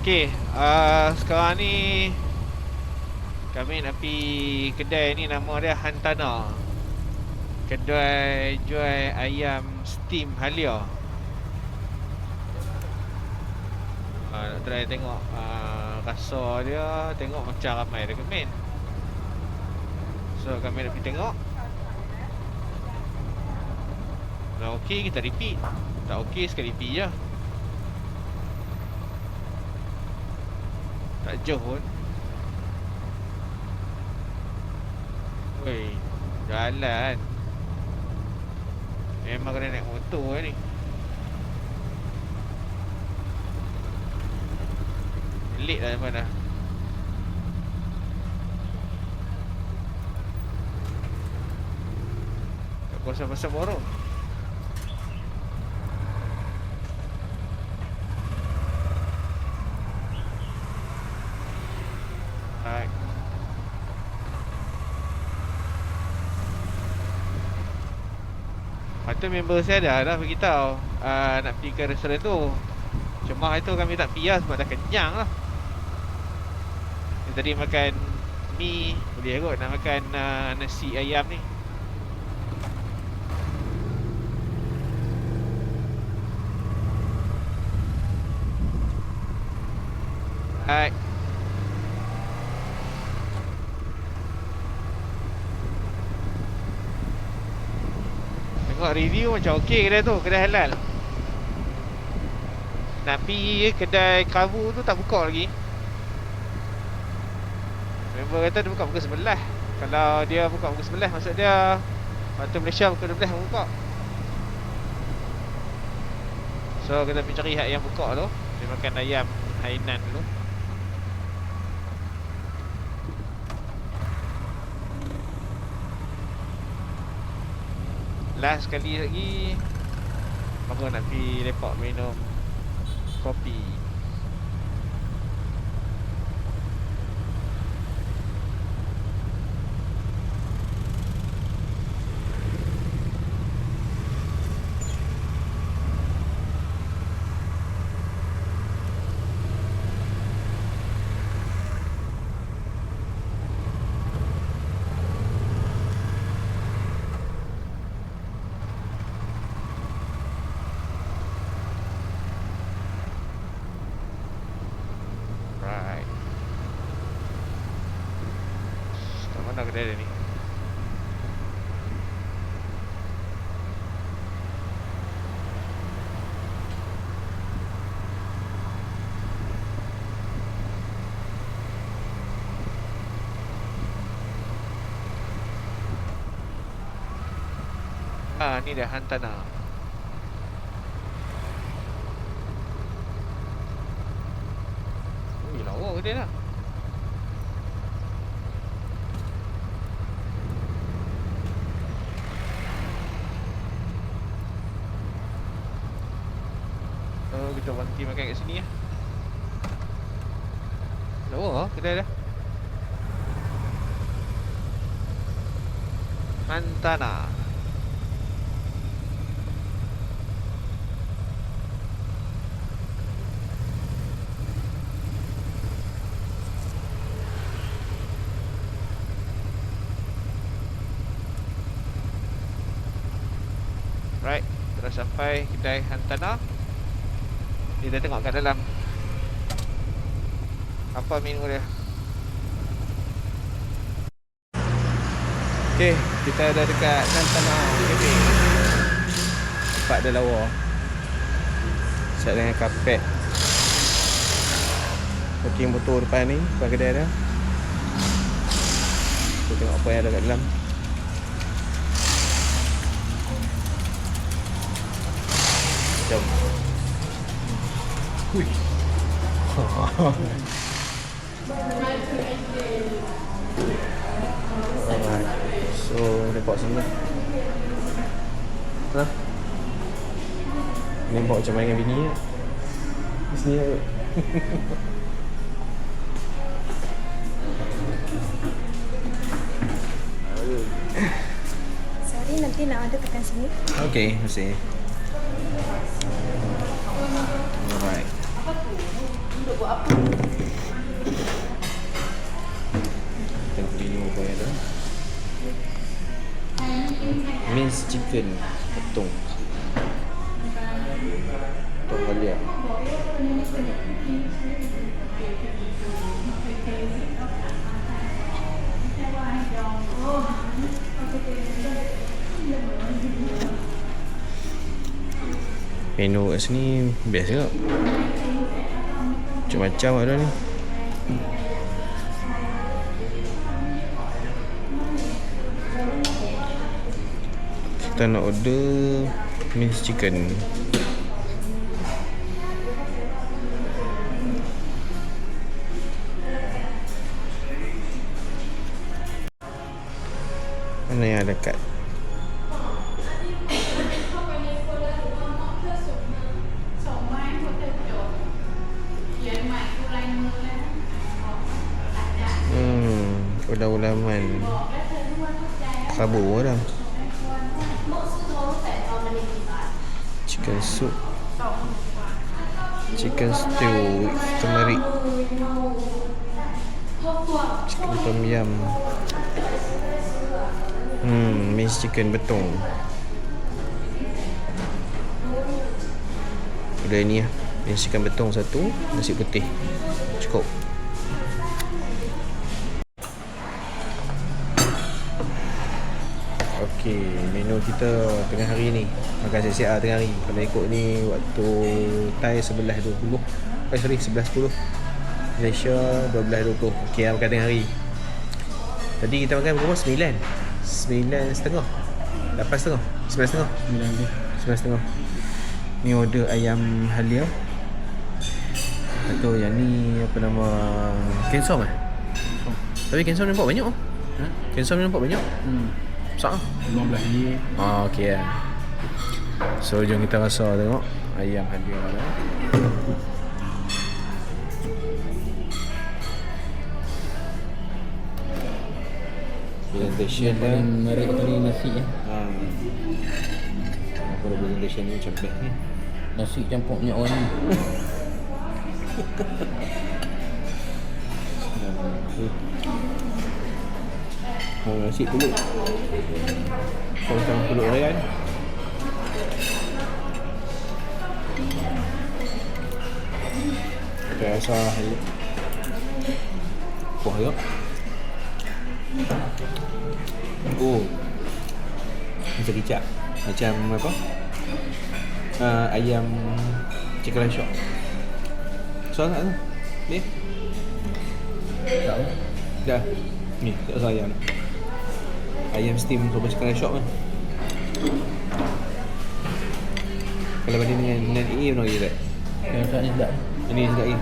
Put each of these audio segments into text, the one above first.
Okey, sekarang ni kami nak pergi kedai ni, nama dia Hantana. Kedai jual ayam steam Halia. Nak try tengok rasa dia, tengok macam ramai recommend. So kami nak pergi tengok. Kalau okey kita repeat, tak okey sekali pergi je. Tak jauh pun. Woi, jalan. Memang kena naik motor ni. Pelik lah mana. Tak kuasa pasal borong. Patut member saya dah beritahu nak pergi ke restoran tu. Cuma itu kami tak pergi sebab dah kenyang lah. Tadi makan mi, boleh kot nak makan nasi ayam ni. Hai. Tengok review macam okey kedai tu, kedai halal. Nak pergi kedai kavu tu tak buka lagi. Member kata dia buka pukul 11. Kalau dia buka pukul 11, maksud dia waktu Malaysia pukul 12 buka. So kita pergi cari hak yang buka tu. Dia makan ayam Hainan dulu. Last sekali lagi baru nak pergi lepak minum kopi. Mana kedai dia ni? Ni dah Hantana. Ui, lawa kedai dah. Kita berhenti makan kat sini lah. Lawa lah kedai dah. Hantana. Right, terus sampai kedai Hantana. Kita tengok kat dalam apa menu dia. Okay, kita dah dekat Hantana Cafe. Tempat dia lawa. Set dengan kapet. Parking motor depan ni, depan kedai dia. Kita tengok apa yang ada kat dalam. Jom. Hui. Alright. So, nampak sini. Ha? Ni nampak macam main dengan bini ya? Di sini ya. Sorry, nanti nak order tekan sini. Okay, terima kasih. Alright. Apa tu? Untuk buat apa? chicken betung. Betung halia. Menu kat sini best juga. Macam-macam ada ni. Kita nak order minced chicken. Mana yang dekat? Ulam-ulaman Kabu dah. Chicken soup, chicken stew with turmeric, chicken tom yum, minced chicken betung. Udah ini lah, minced chicken betung satu, nasi putih. Cukup. Okey, menu kita tengah hari ni. Makan siap-siap tengah hari. Kalau ikut ni waktu Thai 11.20. 11.10. Malaysia 12.20. Okey, makan tengah hari. Tadi kita makan berapa? 9.30. 8.30. 9.30. 9.30. Ni order ayam halia. Atau yang ni apa nama? Kensom eh? Tapi kensom nampak banyak. Kensom nampak banyak. Besar 15 ni. Okey lah. So jom kita rasa tengok ayam halia lah. Presentation Yang paling menarik tadi nasi ya. Apa presentation ni macam best ni. Nasi campur minyak wangi. Nasi pulut. Macam pulut rayyan. Kita rasa kuah juga. Oh, macam kicap. Macam apa? Ayam chicken rice shop. Soal tak tu? Ni? Tak apa. Dah. Ni, tak rasa ayam. Ayam steam soba chicken rice shop kan. Kalau banding dengan ini mana lagi tak? Yang saat ni sedap. Ini sedap lagi.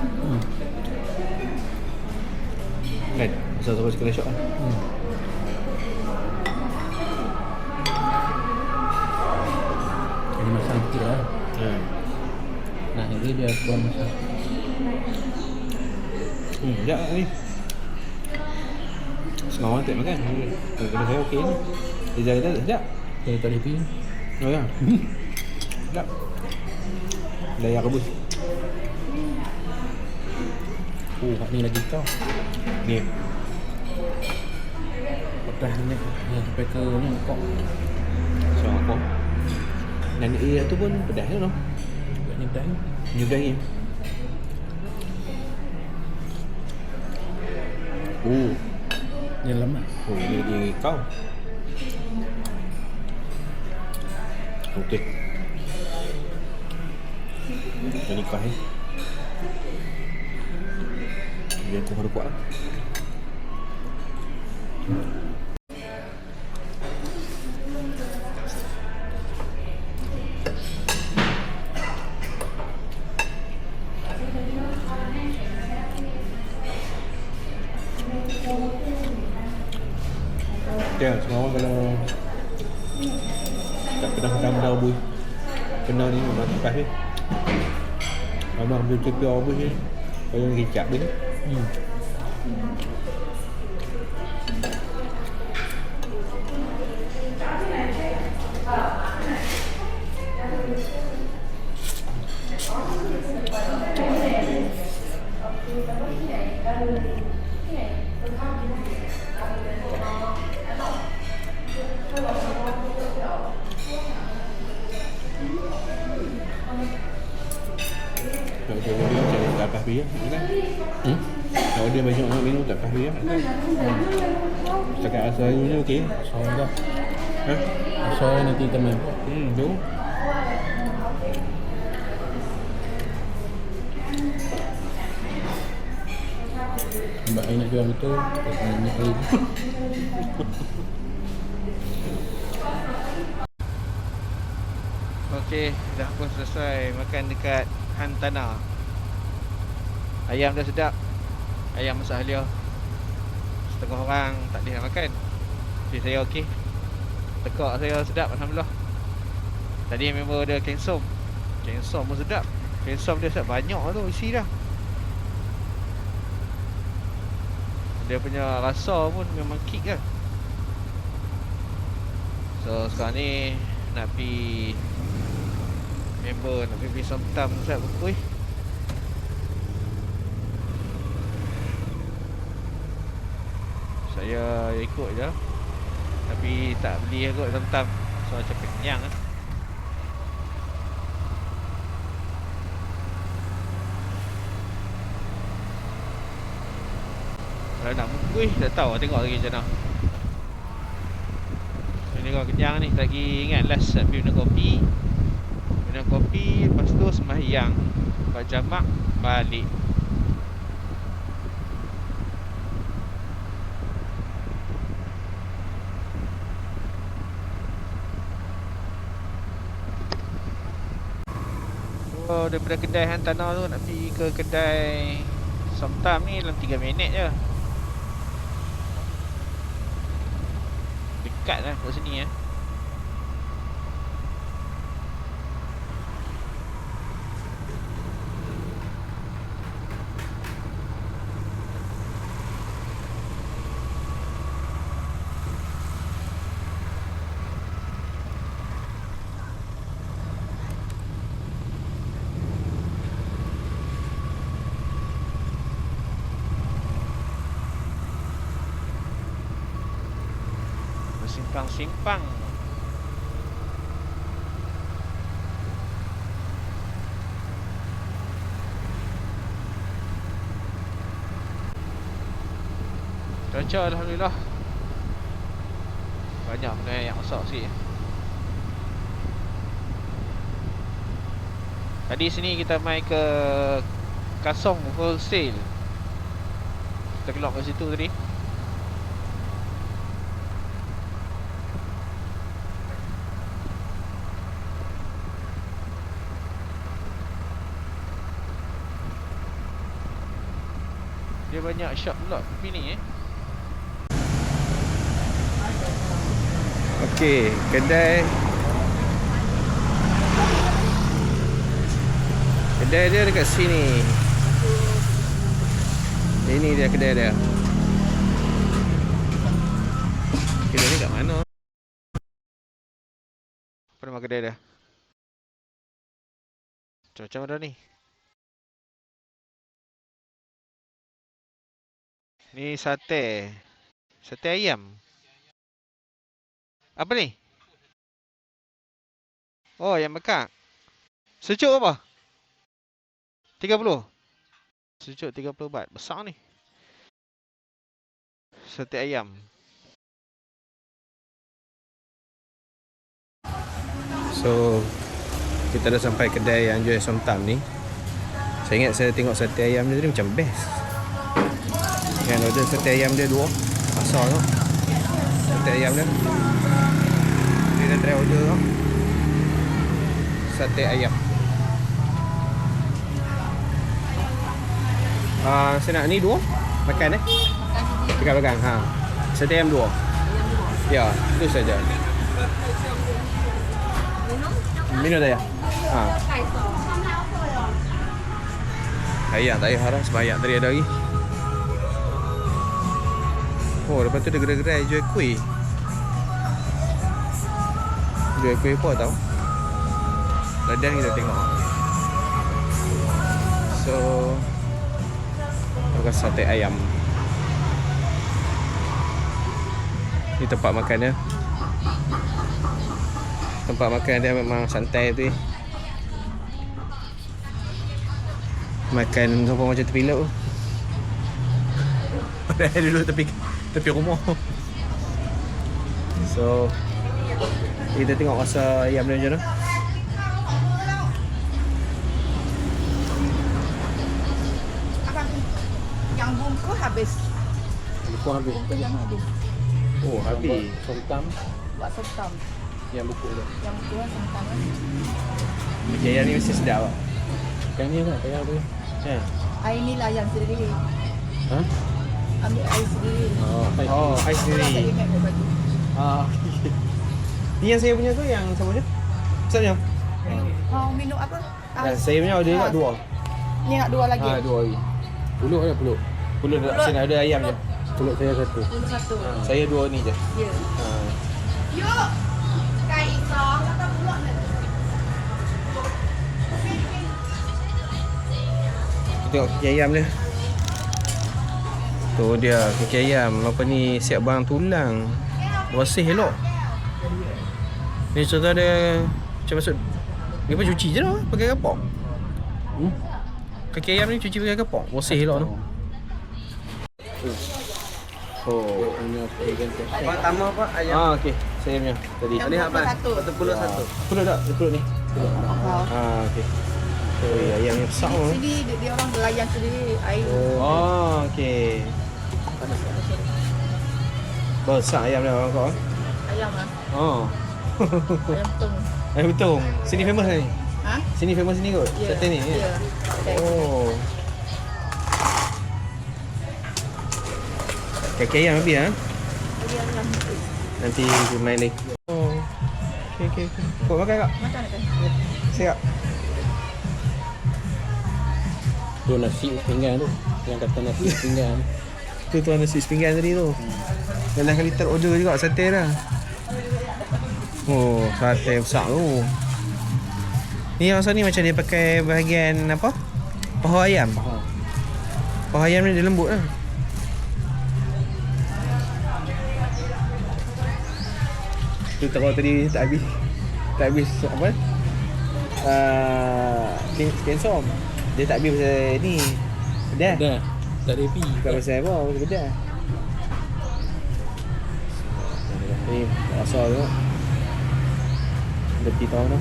Kan? Rasa soba chicken rice shop kan. Jadi masak sikit lah. Nak ini dia kurang masak. Sekejap ni. Setengah orang tak makan. Kalau saya okey ni. Dia jaga tak sekejap. Saya tak boleh pergi. Oh ya. Sekejap. Layak rebus. Oh, kat ni lagi kau. Ni. Pedas ni. Yang sampai ke ni kau. Seorang aku. Dan air tu pun pedas tu no. Juga ni pedas ni. Ni pedas ni. Dia lemak. Oh, ni lagi kau. Okey. Ini kuah ni. Dia kuah ada kuah lah. Ya, semua orang kalau tak pernah makan benda rebus, kena ni memang tepas ni. Memang rebus cepiau rebus ni. Kalau yang kicap dia ni. pas payah kan? Kalau dia banyak nak minum tak pas payah kan? Setakat rasa air ni okey. Soal dah. Asal nanti teman. Tu. Sebab air nak jual betul, tak nak air. Okey, dah pun selesai makan dekat Hantana. Ayam dah sedap. Ayam masak halia. Setengah orang tak boleh nak makan. Jadi saya okey. Tekak saya sedap, alhamdulillah. Tadi member dia kengsom. Kengsom pun sedap. Kengsom dia sedap banyak tu isi dah. Dia punya rasa pun memang kick kan. So sekarang ni nak pergi member nak pergi somtam Ustaz Bukui. Saya ikut je. Tapi tak beli kot somtam. So macam kenyang lah. Kalau nak Bukui tak tahu, tengok lagi macam mana. Ini kau kenyang ni. Lagi ingat last pergi minum kopi. Minum kopi, lepas tu sembahyang, buat jamak, balik. Oh, daripada kedai Hantana tu nak pergi ke kedai somtam ni dalam 3 minit je. Dekat lah kat sini ya. Simpang-simpang. Cuaca alhamdulillah. Banyak benda yang masak sikit. Tadi sini kita main ke Kasong Wholesale. Kita keluar kat situ tadi. Dia banyak shop pula kopi ni Okey, kedai dia dekat sini. Ini dia kedai dia. Kedai ni kat mana? Apa nama kedai dia? Cuaca mana ni? Ni sate. Sate ayam. Apa ni? Oh, ayam bekak. Sejuk apa? 30. Sejuk 30 baht. Besar ni. Sate ayam. So kita dah sampai kedai yang jual somtam ni. Saya ingat saya tengok sate ayam dia tadi macam best. Yang ada sate ayam dia dua. Asal tu sate ayam dia. Dia dah try order tu. Sate ayam. Saya nak ni dua. Makan Dekat belakang. Sate ayam dua. Ya, itu saja. Minum dah ya? Ayam tak payah lah. Sebab ayam tadi ada lagi. Oh, lepas tu dia gerai-gerai jual kuih. Jual kuih apa tau? Ladan kita tengok. So makan sate ayam. Ni tempat makan dia. Tempat makan dia memang santai tu. Makan apa macam tepi laut. Padahal dulu tepi rumah. So kita tengok rasa ayam dia macam mana. Yang bungkus habis. Buku habis. Bungkus yang habis. Oh, habis. Somtam Buat sentam. yang buku tu. Yang bungkus sentam kan. Okay, ayam ni mesti sedap tak? Kan ni kan payah tu. Ya. Air ni lah yang sendiri. Ha? Ambil air sendiri. Oh, ais Saya sendiri. ingat dia bagi. Ni yang saya punya tu yang sama je? Maksudnya? Mau minum apa? Saya punya ada dekat dua. Ni nak dua lagi. Dua lagi. Pulut ada pulut. Pulut dekat sini ada ayam je. Pulut saya satu. Dulu satu. Saya dua ni je. Ya. Yuk. Kai isong atau pulak ni? Kita tengok kaki ayam dia. Tu dia kaki ayam. Apa ni siap barang tulang. Bersih elok. Ni contoh dia macam maksud dia pun cuci je lah pakai kapok. Kaki ayam ni cuci pakai kapok. Bersih elok tu. Oh. Punya pegang tu. Apa tambah apa ayam? Okey. Saya punya tadi. Yang berapa satu? Pulut satu. Pulut tak? Pulut ni. Okey. Oh, ayam yang besar tu. Sini dia orang belayan sendiri air. Oh, okey. Besar ayam dia orang kau. Ayam lah. Oh. Ayam betung. Ayam betung. Sini famous ni. Ha? Sini famous ni kot. Ya. Sate ni. Ya. Oh. Kaki ayam habis Ayam. Nanti main lagi. Oh. Okey. Kau makan tak? Macam mana kan? Siap. Tu nasi pinggan tu. Yang kata nasi pinggan. Tu tuan nasi sepinggan tadi tu. Dan dah kali terorder juga sate dah. Oh, sate besar tu. Ni rasa ni macam dia pakai bahagian apa? Paha ayam. Paha ayam ni dia lembut lah. Tu teror tadi tak habis. Tak habis apa? Kensom. Dia tak habis pasal ni. Dah. Dah. Tak ada api. Bukan pasal apa, pasal pedas. Ni rasa tu. Dia pergi tahu tu.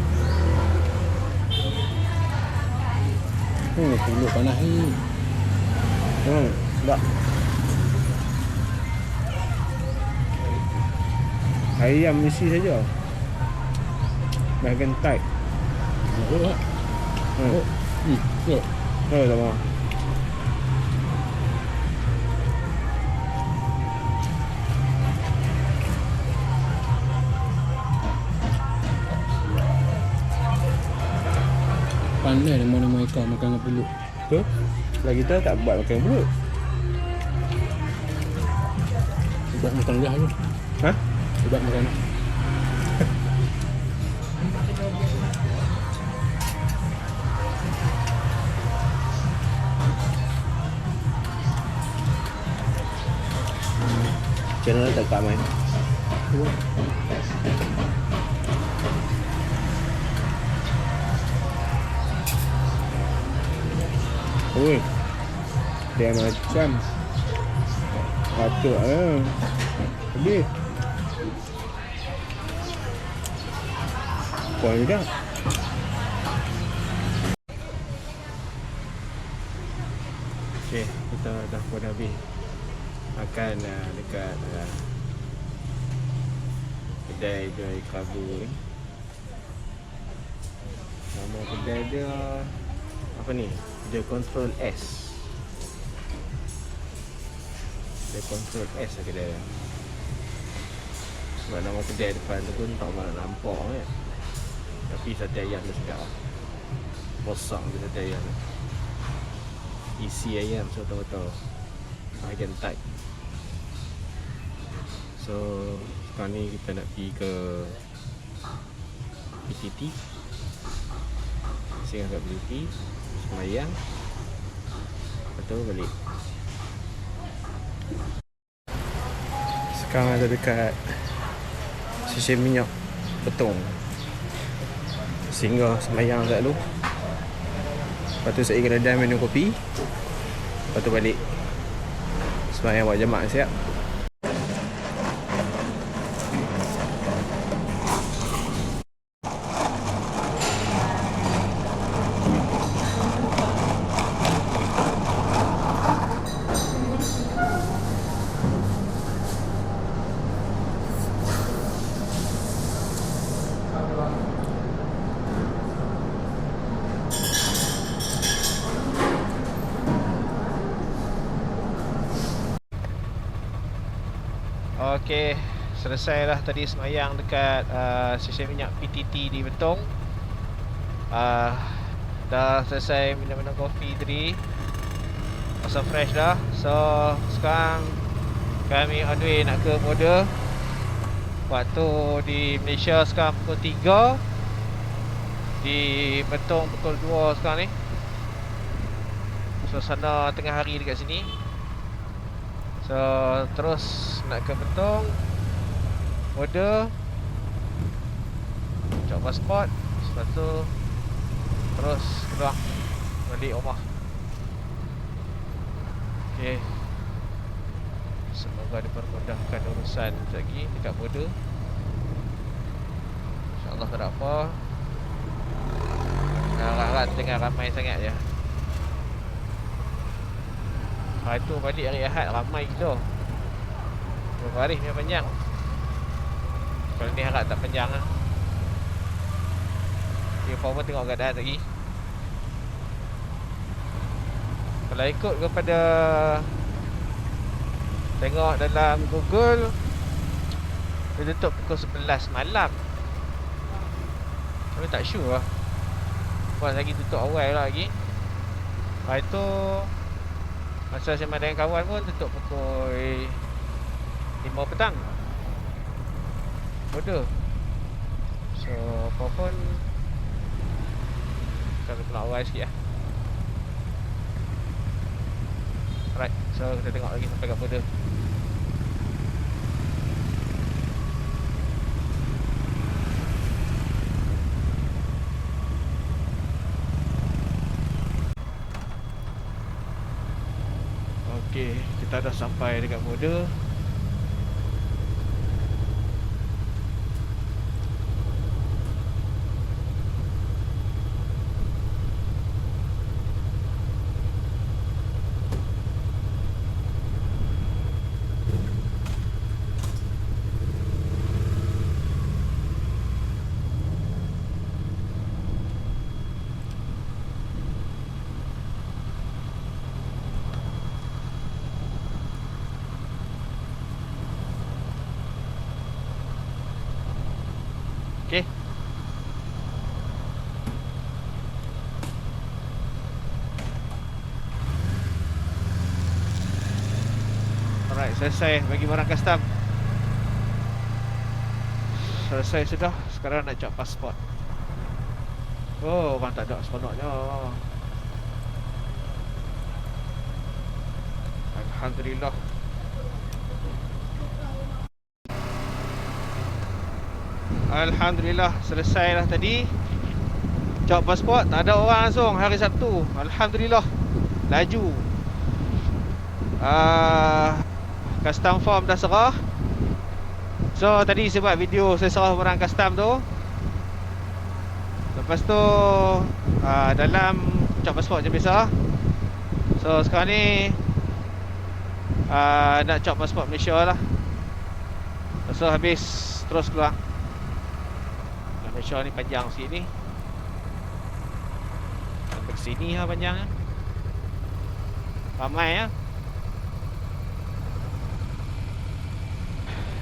Pulut panas ni. Tak. Ayam mesti saja. Bahagian tight. Oh, tak? Oh. Pulut. Oh, tak mau. Pandai nama-nama ikan makan dengan pulut. Tu. Lah kita tak buat makan pulut. Buat makan lidah je. Ha? Buat makan. Channel tak kat main. Oi. Dia macam patut lah. Habis. Kuat juga. Okay, kita dah pun habis makan dekat kedai jual kabu ni. Nama kedai dia apa ni? Dia Control S. Dia Control S lah kedai dia. Sebab nama kedai depan tu pun tak nak nampak kan. Tapi sate ayam dia sedap lah. Besar dia sate ayam tu. Isi ayam betul-betul. Bahagian tight. So sekarang ni kita nak pergi ke PTT. Singgah kat PTT, semayang, lepas tu balik. Sekarang ada dekat stesen minyak Betong. Singgah semayang kat dulu. Lepas Lepas tu saya kena dah minum kopi. Lepas tu balik sembahyang buat jemaah siap. Okey, selesai lah tadi semayang dekat stesen minyak PTT di Betong. Dah selesai minum-minum kopi tadi, rasa fresh dah. So sekarang kami on the way nak ke border. Waktu di Malaysia sekarang pukul 3, di Betong pukul 2 sekarang ni. Suasana tengah hari dekat sini. So terus nak ke Betong, border, cek pasport, lepas tu terus keluar balik rumah. Okay, semoga dipermudahkan urusan lagi dekat border. InsyaAllah tak ada apa. Harap-harap tengah ramai sangat je. Hari tu balik hari Ahad ramai gila. Beberapa hari memang panjang. Kalau ni harap tak panjang lah. Dia power tengok keadaan lagi. Kalau ikut kepada tengok dalam Google, dia tutup pukul 11 malam. Tapi tak sure lah. Pas lagi tutup awal lah lagi. Lepas tu masa saya main dengan kawan pun tutup pukul 5 petang. Bodoh. So apa pun kita pulang awal sikit lah. Alright, so kita tengok lagi sampai kat border. Okay, kita dah sampai dekat border. Okay. Alright, selesai bagi barang custom. Selesai sudah. Sekarang nak cek pasport. Oh, orang tak ada seronoknya. Alhamdulillah. Alhamdulillah, selesai lah tadi. Cek pasport, tak ada orang langsung hari Sabtu. Alhamdulillah, laju. Custom form dah serah. So tadi saya buat video saya serah barang custom tu. Lepas tu dalam cek pasport je biasa. So sekarang ni nak cek pasport Malaysia lah. So habis terus keluar. Malaysia ni panjang sikit ni. Sampai ke sini lah panjangnya. Ramai lah.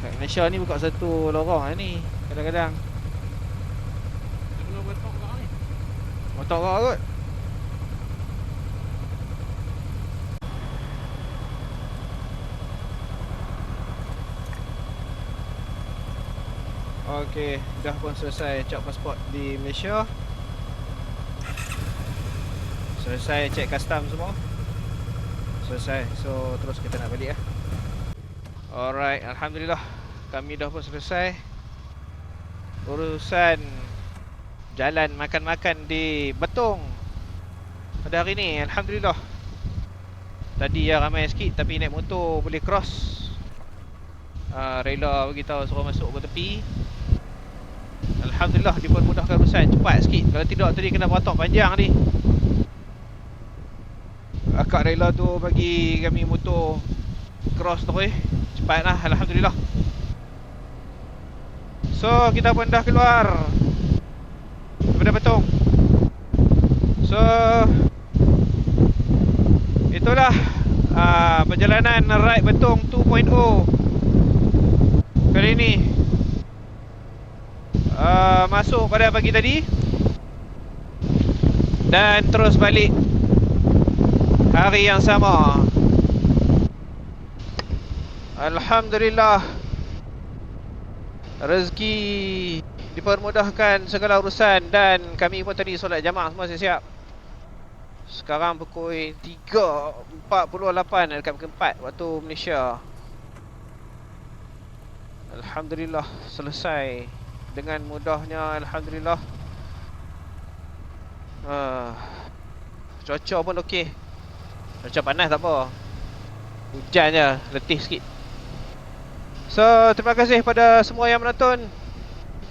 Kat Malaysia ni buka satu lorong lah ni kadang-kadang. Motor kau kot. Okey, dah pun selesai cek pasport di Malaysia. Selesai cek custom semua. Selesai. So terus kita nak balik lah. Alright, alhamdulillah kami dah pun selesai urusan jalan makan-makan di Betong. pada hari ni, alhamdulillah. Tadi ya ramai sikit tapi naik motor boleh cross. Rela beritahu suruh masuk ke tepi. Alhamdulillah dipermudahkan urusan, cepat sikit. Kalau tidak tadi kena beratok panjang ni. Akak rela tu bagi kami motor cross terus. Cepatlah, alhamdulillah. So kita pun dah keluar daripada Betong. So itulah perjalanan ride Betong 2.0 kali ni. Masuk pada pagi tadi dan terus balik hari yang sama. Alhamdulillah, rezeki dipermudahkan segala urusan dan kami pun tadi solat jamaah semua siap-siap. Sekarang pukul 3.48 dekat pukul 4 waktu Malaysia. Alhamdulillah selesai dengan mudahnya, alhamdulillah. Cuaca pun okey. Cuaca panas tak apa. Hujan je, letih sikit. So, terima kasih pada semua yang menonton.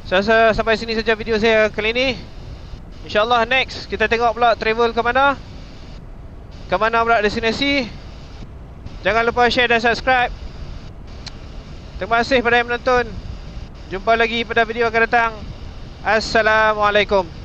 Saya rasa sampai sini saja video saya kali ini. InsyaAllah next kita tengok pula travel ke mana. Ke mana pula destinasi. Jangan lupa share dan subscribe. Terima kasih pada yang menonton. Jumpa lagi pada video akan datang. Assalamualaikum.